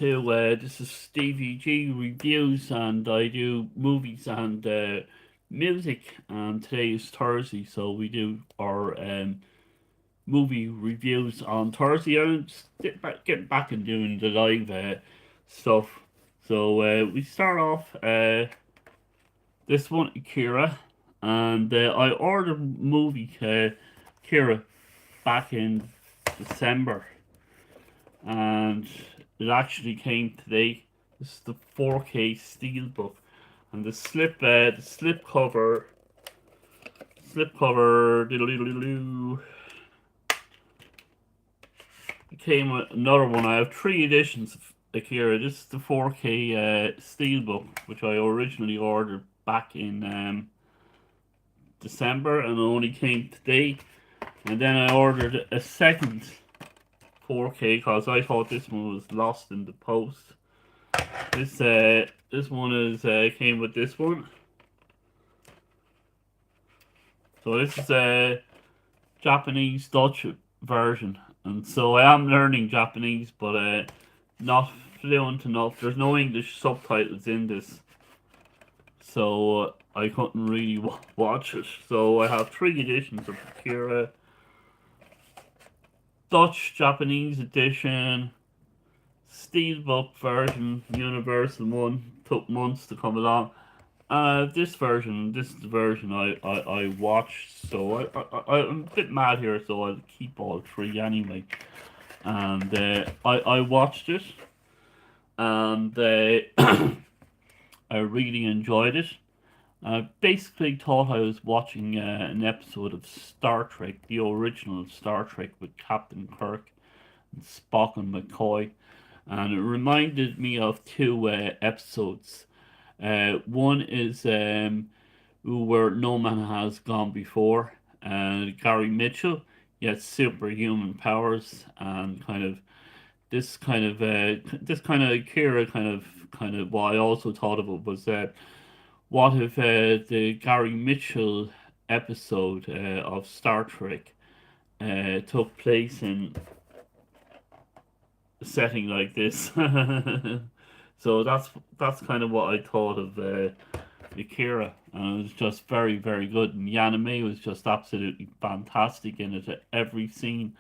to this is Stevie G reviews, and I do movies and music. And today is Thursday, so we do our movie reviews on Thursday. I'm just getting back and doing the live stuff. So we start off this one, Akira, and I ordered movie Akira back in December, and it actually came today. This is the 4K steelbook, and the slip cover, it came with another one. I have three editions of Akira. This is the 4K steelbook, which I originally ordered back in December, and it only came today. And then I ordered a second 4K because I thought this one was lost in the post. This one is came with this one. So this is a Japanese Dutch version, and so I am learning Japanese, but not fluent enough. There's no English subtitles in this, so I couldn't really watch it. So I have three editions of Akira: Dutch, Japanese edition, Steelbook version, Universal one. Took months to come along. This is the version I watched, so I'm a bit mad here, so I'll keep all three anyway. And I watched it, and I really enjoyed it. I basically thought I was watching an episode of Star Trek, the original Star Trek with Captain Kirk and Spock and McCoy, and it reminded me of two episodes. One is where no man has gone before. Gary Mitchell, he has superhuman powers, and this kind of Kira kind of what I also thought of it was what if the Gary Mitchell episode of Star Trek took place in a setting like this. So that's kind of what I thought of Akira, and it was just very very good. And the anime was just absolutely fantastic in it. Every scene,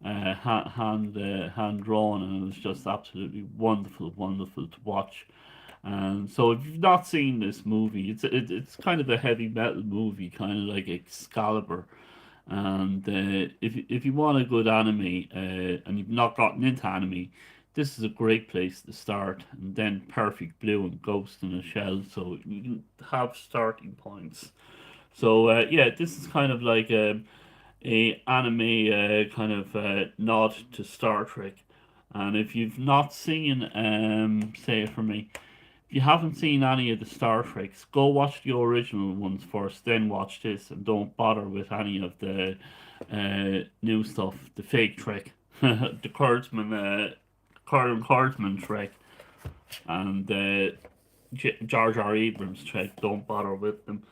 hand drawn, and it was just absolutely wonderful to watch. And so, if you've not seen this movie, it's kind of a heavy metal movie, kind of like Excalibur. And if you want a good anime and you've not gotten into anime, this is a great place to start. And then Perfect Blue and Ghost in a Shell, so you can have starting points. So yeah, this is kind of like a anime kind of nod to Star Trek. And if you've not seen, say it for me, if you haven't seen any of the Star Treks, go watch the original ones first, then watch this, and don't bother with any of the new stuff, the fake Trek, the Kurtzman Trek, and Jar Jar Abrams Trek. Don't bother with them.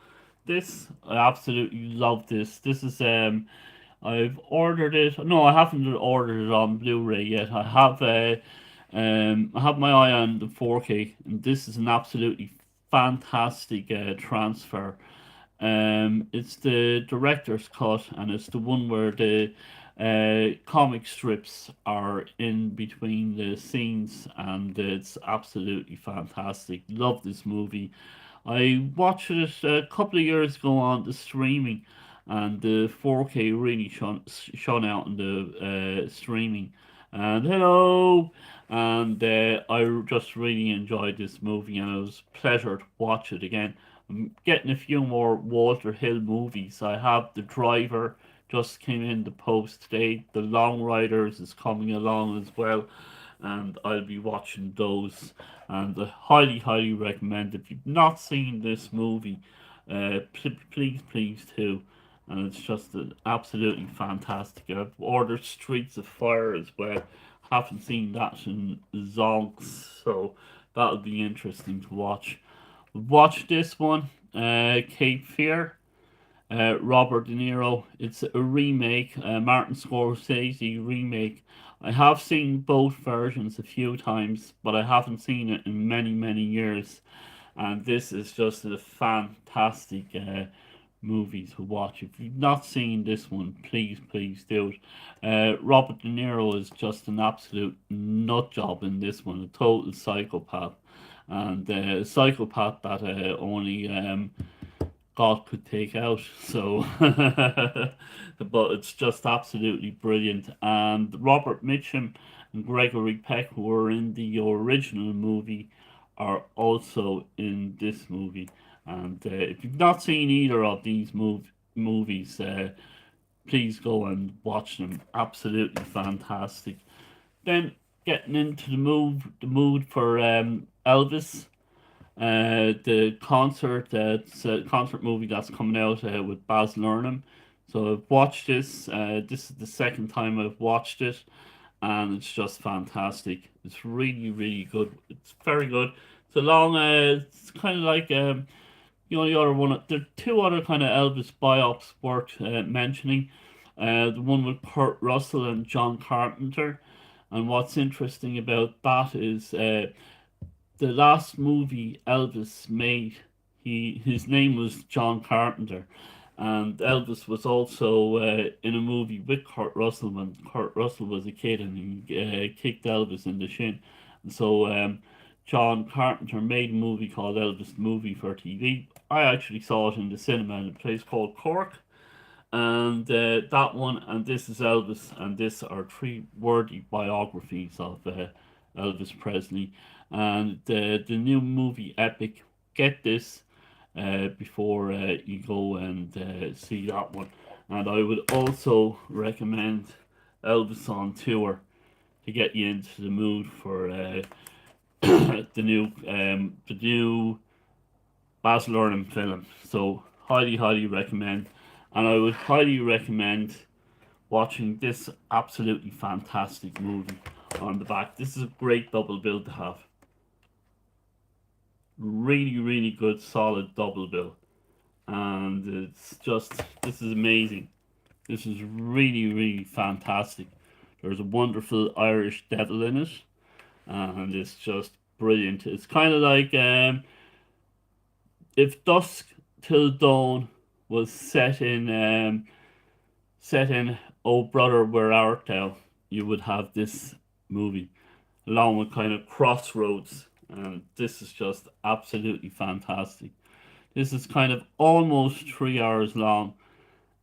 This I absolutely love this. This is I've ordered it. No, I haven't ordered it on Blu-ray yet. I have my eye on the 4K, and this is an absolutely fantastic transfer. It's the director's cut, and it's the one where the comic strips are in between the scenes, and it's absolutely fantastic. Love this movie. I watched it a couple of years ago on the streaming, and the 4K really shone out in the streaming. And hello, and I just really enjoyed this movie, and it was a pleasure to watch it again. I'm getting a few more Walter Hill movies. I have The Driver just came in the post today. The Long Riders is coming along as well, and I'll be watching those. And I highly recommend, if you've not seen this movie, please do. And it's just absolutely fantastic. I've ordered Streets of Fire as well. Haven't seen that in zonks, so that'll be interesting to watch. Watch this one, Cape Fear, Robert De Niro. It's a remake, Martin Scorsese remake I have seen both versions a few times, but I haven't seen it in many, many years. And this is just a fantastic movie to watch. If you've not seen this one, please, please do it. Robert De Niro is just an absolute nut job in this one, a total psychopath. And a psychopath that only God could take out. So, but it's just absolutely brilliant. And Robert Mitchum and Gregory Peck, who were in the original movie, are also in this movie. And if you've not seen either of these movies, please go and watch them. Absolutely fantastic. Then getting into the mood for Elvis, the concert, it's a concert movie that's coming out with Baz Luhrmann. So I've watched this. This is the second time I've watched it, and it's just fantastic. It's really, really good. It's very good. It's a long. It's kind of like the only other one. There are two other kind of Elvis biops worth mentioning. The one with Kurt Russell and John Carpenter. And what's interesting about that is the last movie Elvis made, his name was John Carpenter, and Elvis was also in a movie with Kurt Russell when Kurt Russell was a kid, and he kicked Elvis in the shin. And so John Carpenter made a movie called Elvis the Movie for TV. I actually saw it in the cinema in a place called Cork, and that one and This Is Elvis and this are three worthy biographies of Elvis Presley. And the new movie Epic, get this before you go and see that one. And I would also recommend Elvis on Tour to get you into the mood for the new Baz Luhrmann film. So highly, highly recommend. And I would highly recommend watching this absolutely fantastic movie on the back. This is a great double bill to have. Really, really good, solid double bill. And it's just, this is amazing. This is really, really fantastic. There's a wonderful Irish devil in it, and it's just brilliant. It's kind of like if Dusk Till Dawn was set in Oh Brother Where Art Thou, you would have this movie along with kind of Crossroads, and this is just absolutely fantastic. This is kind of almost 3 hours long,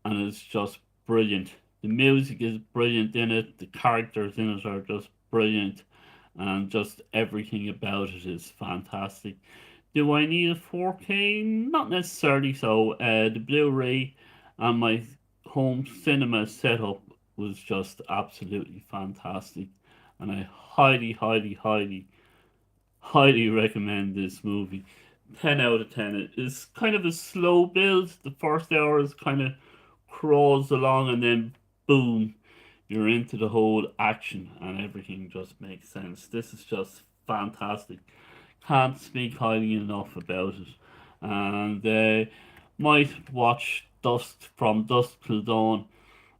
and it's just brilliant. The music is brilliant in it, the characters in it are just brilliant, and just everything about it is fantastic. Do I need a 4K? Not necessarily so. The Blu ray and my home cinema setup was just absolutely fantastic, and I highly, highly, highly, highly recommend this movie. 10 out of 10. It is kind of a slow build. The first hour is kind of crawls along, and then boom, you're into the whole action, and everything just makes sense. This is just fantastic. Can't speak highly enough about it. And might watch Dusk Till Dawn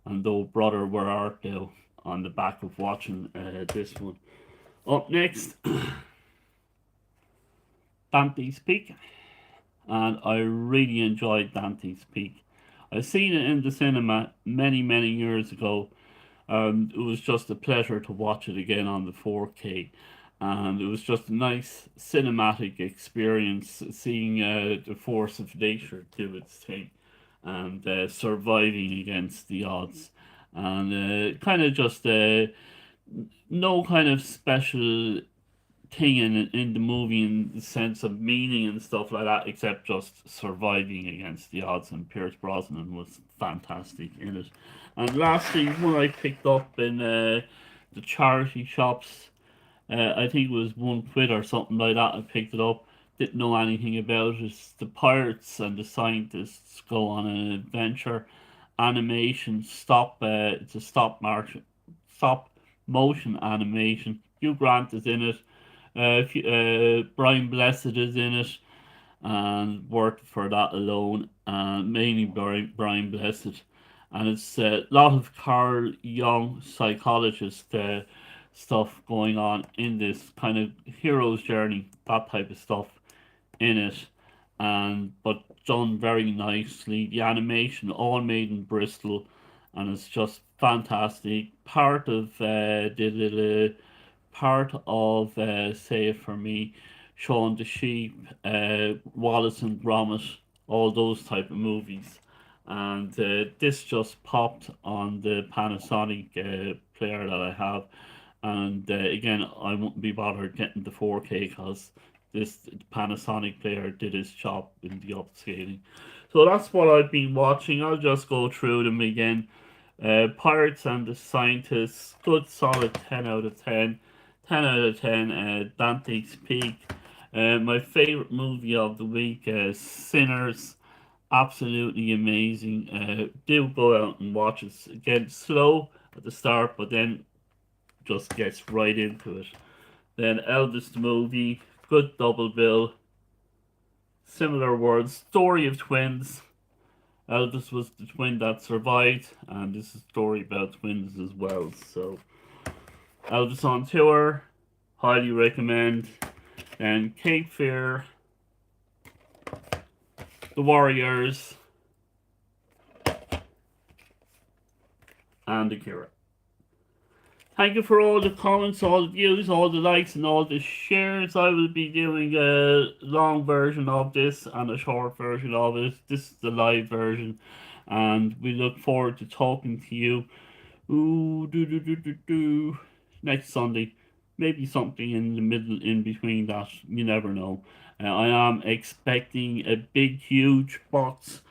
and Oh Brother Where Art Thou on the back of watching this one. Up next, Dante's Peak, and I really enjoyed Dante's Peak. I've seen it in the cinema many, many years ago. It was just a pleasure to watch it again on the 4K. And it was just a nice cinematic experience seeing the force of nature do its thing and surviving against the odds. And kind of just no kind of special thing in the movie in the sense of meaning and stuff like that, except just surviving against the odds. And Pierce Brosnan was fantastic in it. And lastly, one I picked up in the charity shops. I think it was 1 quid or something like that. I picked it up. Didn't know anything about it. The pirates and the scientists go on an adventure. Animation stop. It's a stop motion animation. Hugh Grant is in it. Brian Blessed is in it, and worked for that alone, and mainly Brian Blessed. and it's a lot of Carl Jung psychologist stuff going on in this kind of hero's journey, that type of stuff in it, and but done very nicely. The animation all made in Bristol, and it's just fantastic. Part of say it for me, Shaun the Sheep, Wallace and Gromit, all those type of movies, and this just popped on the Panasonic player that I have, and again I wouldn't be bothered getting the 4K because this Panasonic player did his job in the upscaling. So that's what I've been watching. I'll just go through them again. Pirates and the Scientists, good solid 10 out of 10. 10 out of 10, Dante's Peak. My favourite movie of the week, Sinners. Absolutely amazing. Do go out and watch it. Again, slow at the start, but then just gets right into it. Then Elvis the movie, good double bill. Similar words, story of twins. Elvis was the twin that survived, and this is a story about twins as well. So Elvis on tour, highly recommend. And Cape Fear, The Warriors, and Akira. Thank you for all the comments, all the views, all the likes, and all the shares. I will be doing a long version of this and a short version of it. This is the live version, and we look forward to talking to you. Ooh, next Sunday. Maybe something in the middle, in between that. You never know. I am expecting a big, huge box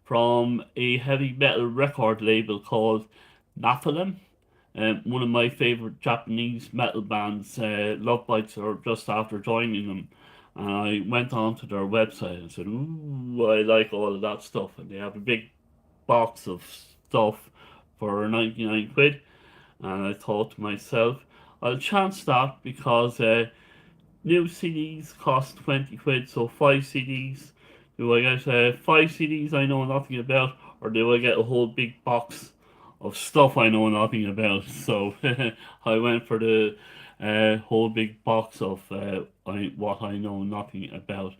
from a heavy metal record label called Naphthalene. One of my favorite Japanese metal bands, Love Bites, are just after joining them. And I went onto their website and said, "Ooh, I like all of that stuff." And they have a big box of stuff for 99 quid. And I thought to myself, I'll chance that because new CDs cost 20 quid, so 5 CDs. Do I get 5 CDs I know nothing about, or do I get a whole big box of stuff I know nothing about? So I went for the whole big box of what I know nothing about,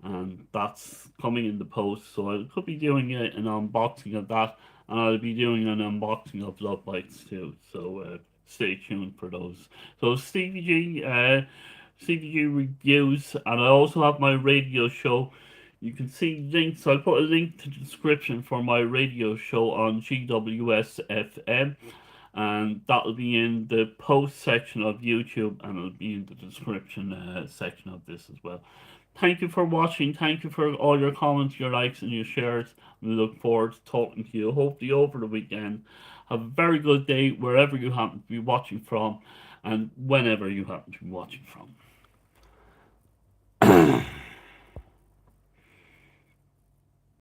and that's coming in the post. So I could be doing an unboxing of that, and I'll be doing an unboxing of Love Bites too. So stay tuned for those. So Stevie G reviews, and I also have my radio show. You can see links. I'll put a link to the description for my radio show on GWS FM, and that'll be in the post section of YouTube, and it'll be in the description section of this as well. Thank you for watching. Thank you for all your comments, your likes, and your shares. We look forward to talking to you, hopefully over the weekend. Have a very good day wherever you happen to be watching from, and whenever you happen to be watching from.